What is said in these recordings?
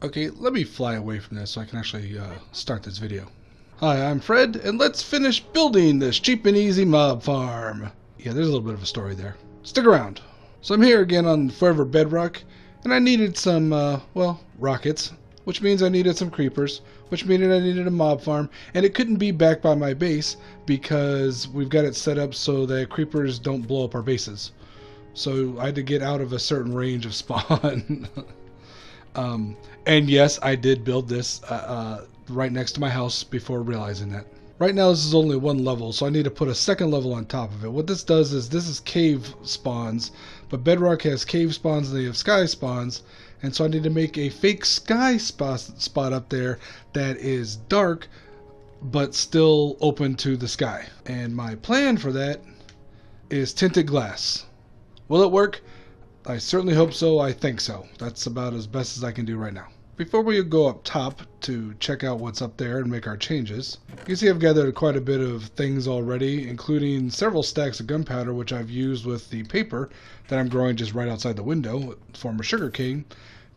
Okay, let me fly away from this so I can actually start this video. Hi, I'm Fred, and let's finish building this cheap and easy mob farm. Yeah, there's a little bit of a story there. Stick around. So I'm here again on Forever Bedrock, and I needed some, well, rockets, which means I needed some creepers, which means I needed a mob farm, and it couldn't be back by my base because we've got it set up so that creepers don't blow up our bases. So I had to get out of a certain range of spawn. And yes, I did build this right next to my house before realizing that. Right now this is only one level, so I need to put a second level on top of it. What this does is, this is cave spawns, but Bedrock has cave spawns and they have sky spawns, and so I need to make a fake sky spot up there that is dark but still open to the sky. And my plan for that is tinted glass. Will it work? I certainly hope so. I think so. That's about as best as I can do right now. Before we go up top to check out what's up there and make our changes, you can see I've gathered quite a bit of things already, including several stacks of gunpowder, which I've used with the paper that I'm growing just right outside the window, former sugar cane,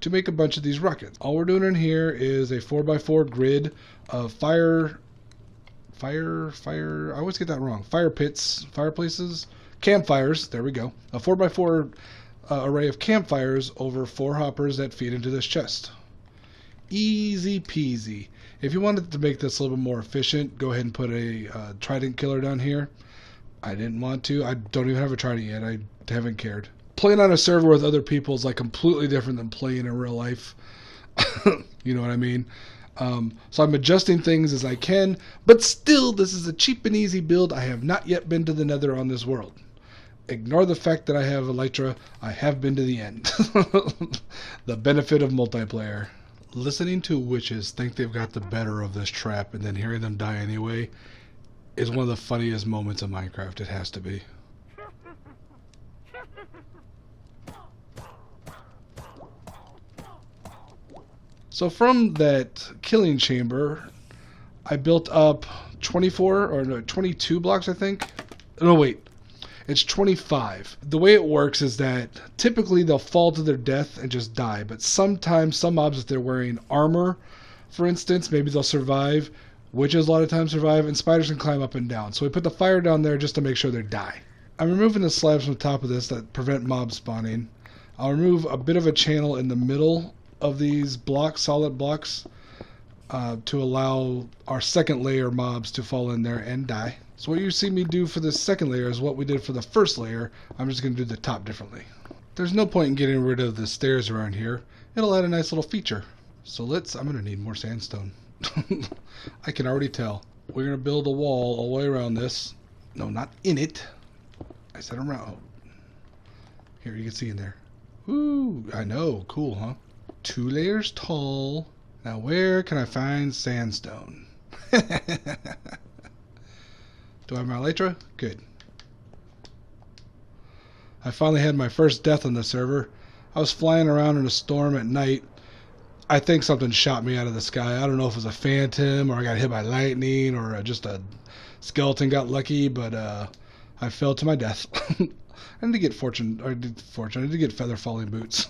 to make a bunch of these rockets. All we're doing in here is a 4x4 grid of fire, I always get that wrong, fire pits, fireplaces, campfires, there we go, a 4x4 array of campfires over 4 hoppers that feed into this chest. Easy peasy. If you wanted to make this a little bit more efficient, go ahead and put a trident killer down here. I didn't want to. I don't even have a trident yet. I haven't cared. Playing on a server with other people is like completely different than playing in real life. You know what I mean? So I'm adjusting things as I can, but still, this is a cheap and easy build. I have not yet been to the Nether on this world. Ignore the fact that I have elytra. I have been to the end. The benefit of multiplayer. Listening to witches think they've got the better of this trap and then hearing them die anyway is one of the funniest moments of Minecraft. It has to be. So from that killing chamber, I built up 22 blocks, I think. No, wait. It's 25. The way it works is that typically they'll fall to their death and just die, but sometimes some mobs, if they're wearing armor, for instance, maybe they'll survive. Witches a lot of times survive, and spiders can climb up and down. So we put the fire down there just to make sure they die. I'm removing the slabs from the top of this that prevent mob spawning. I'll remove a bit of a channel in the middle of these blocks, solid blocks, to allow our second layer mobs to fall in there and die. So what you see me do for the second layer is what we did for the first layer. I'm just going to do the top differently. There's no point in getting rid of the stairs around here. It'll add a nice little feature. So I'm going to need more sandstone. I can already tell. We're going to build a wall all the way around this. No, not in it. I said around. Here, you can see in there. Ooh, I know. Cool, huh? 2 layers tall. Now where can I find sandstone? Do I have my elytra? Good. I finally had my first death on the server. I was flying around in a storm at night. I think something shot me out of the sky. I don't know if it was a phantom or I got hit by lightning or just a skeleton got lucky, but I fell to my death. I need to get I need to get feather falling boots.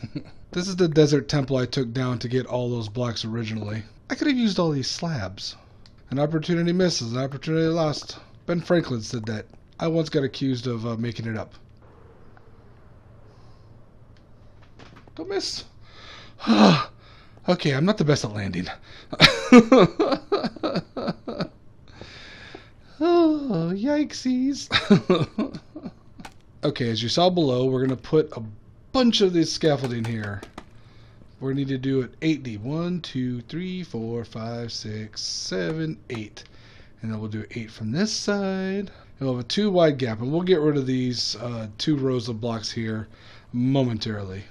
This is the desert temple I took down to get all those blocks originally. I could have used all these slabs. An opportunity misses, an opportunity lost. Ben Franklin said that. I once got accused of making it up. Don't miss. Okay, I'm not the best at landing. Oh, yikesies. Okay, as you saw below, we're going to put a bunch of this scaffolding here. We're going to need to do it 8 deep. 1, 2, 3, 4, 5, 6, 7, 8. And then we'll do 8 from this side. And we'll have a 2 wide gap. And we'll get rid of these 2 rows of blocks here momentarily.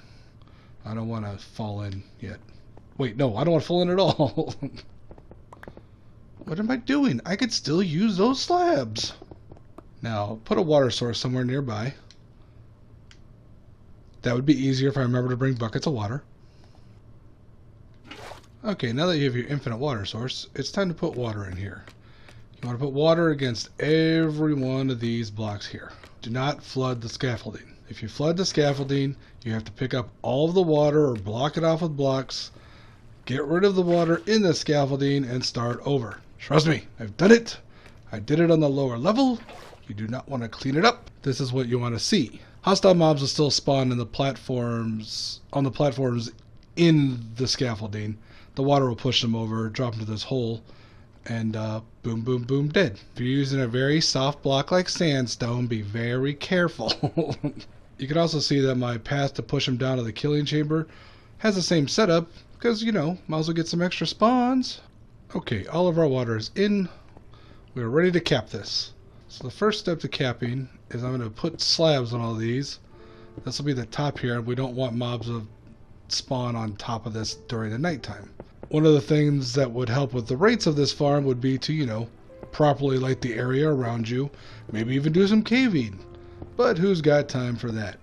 I don't want to fall in yet. Wait, no, I don't want to fall in at all. What am I doing? I could still use those slabs. Now, put a water source somewhere nearby. That would be easier if I remember to bring buckets of water. Okay, now that you have your infinite water source, it's time to put water in here. You want to put water against every one of these blocks here. Do not flood the scaffolding. If you flood the scaffolding, you have to pick up all of the water or block it off with blocks get rid of the water in the scaffolding, and start over. Trust me, I've done it. I did it on the lower level. You do not want to clean it up. This is what you want to see. Hostile mobs will still spawn in the platforms, in the scaffolding. The water will push them over, drop into this hole, and boom, boom, boom, dead. If you're using a very soft block like sandstone, be very careful. You can also see that my path to push them down to the killing chamber has the same setup, because, you know, might as well get some extra spawns. Okay, all of our water is in. We're ready to cap this. So the first step to capping is I'm going to put slabs on all these. This will be the top here, and we don't want mobs to spawn on top of this during the nighttime. One of the things that would help with the rates of this farm would be to, you know, properly light the area around you. Maybe even do some caving. But who's got time for that?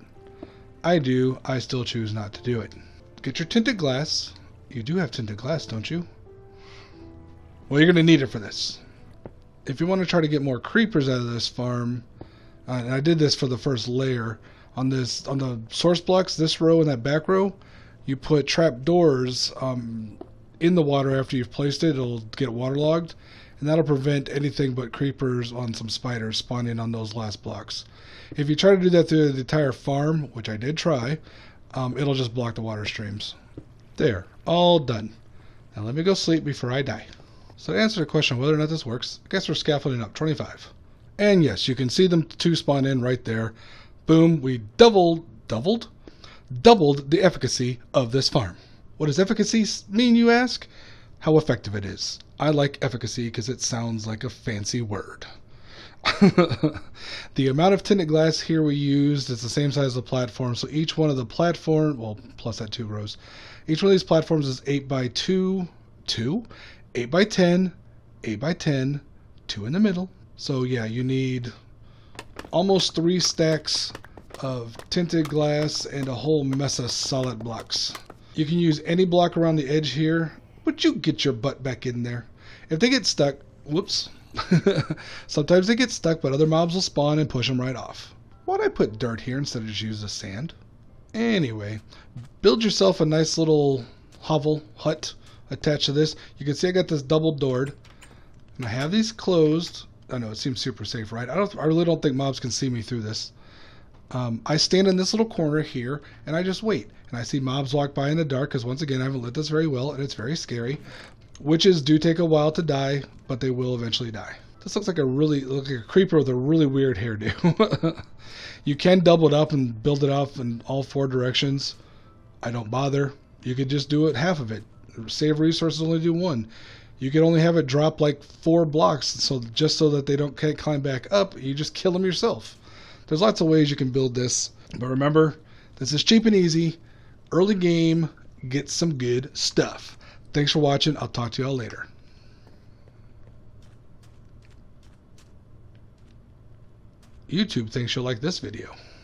I do. I still choose not to do it. Get your tinted glass. You do have tinted glass, don't you? Well, you're going to need it for this. If you want to try to get more creepers out of this farm, and I did this for the first layer, on the source blocks, this row and that back row, you put trap doors in the water after you've placed it. It'll get waterlogged, and that'll prevent anything but creepers on some spiders spawning on those last blocks. If you try to do that through the entire farm, which I did try, it'll just block the water streams. There, all done. Now let me go sleep before I die. So to answer the question whether or not this works, I guess we're scaffolding up 25. And yes, you can see them two spawn in right there. Boom, we doubled the efficacy of this farm. What does efficacy mean, you ask? How effective it is. I like efficacy because it sounds like a fancy word. The amount of tinted glass here we used is the same size as the platform, so each one of the platform, well, plus that 2 rows, each one of these platforms is 8 by 2, 8 by 10, 8 by 10, 2 in the middle. So yeah, you need almost 3 stacks of tinted glass and a whole mess of solid blocks. You can use any block around the edge here, but you get your butt back in there. If they get stuck, whoops. Sometimes they get stuck, but other mobs will spawn and push them right off. Why'd I put dirt here instead of just use the sand? Anyway, build yourself a nice little hovel hut attached to this. You can see I got this double doored, and I have these closed. I know it seems super safe, right? I really don't think mobs can see me through this. I stand in this little corner here, and I just wait. And I see mobs walk by in the dark, because once again, I haven't lit this very well, and it's very scary. Witches do take a while to die, but they will eventually die. This looks like a creeper with a really weird hairdo. You can double it up and build it up in all 4 directions. I don't bother. You could just do it half of it. Save resources, only do 1. You can only have it drop like 4 blocks, so just so that they can't climb back up, you just kill them yourself. There's lots of ways you can build this, but remember, this is cheap and easy. Early game, get some good stuff. Thanks for watching. I'll talk to y'all later. YouTube thinks you'll like this video.